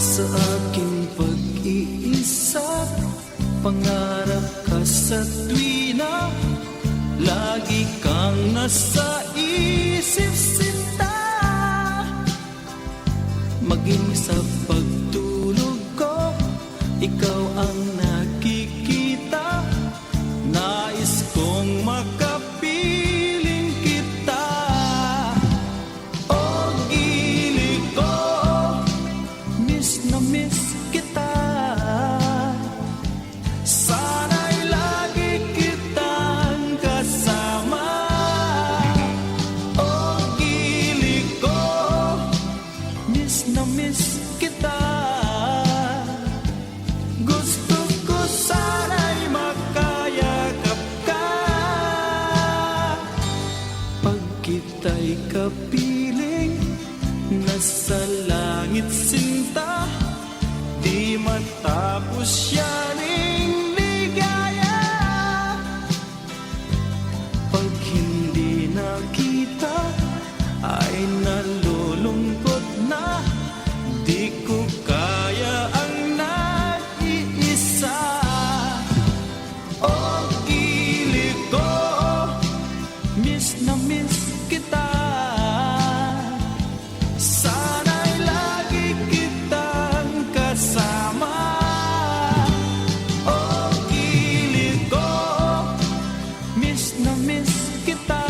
Sa aking pag-iisa, pangarap ka sa tuwina, lagi kang nasa isip sinta. Maging sa pagtulog ko, ikaw ang nakikita. Nais kong makapiling kita. O gili ko, miss na miss kita. Sana'y lagi kitang kasama. O gili ko, miss na miss kita. Gusto ko sana'y makayakap ka. Pag kita'y kapiling, nasa langit sinta, di matapos yaning ligaya. Pag hindi nakita, ay nalulungkot na. Di ko kaya ang nag-iisa. O gili ko, miss na miss kita. Sana'y lagi kitang kasama. O gili ko, miss na miss kita.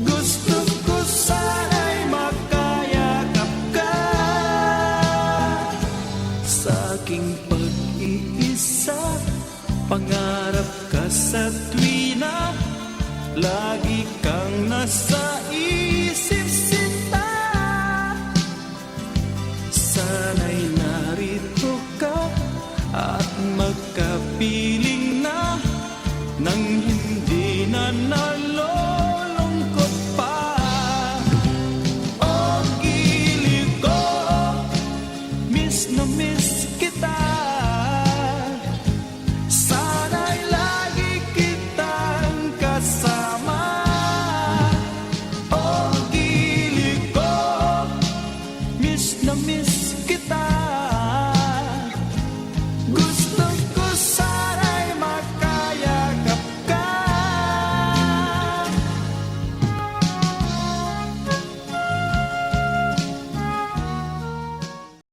Gusto ko sana'y makayakap ka. Sa aking pag-iisa, pangarap ka sa tuwina, lagi kang nasa isip sinta. Sana'y narito ka at magkapiling na, nang hindi na nalulungkot pa. O gili ko, miss na miss kita. Sana'y lagi kitang kasama. O gili ko, miss na miss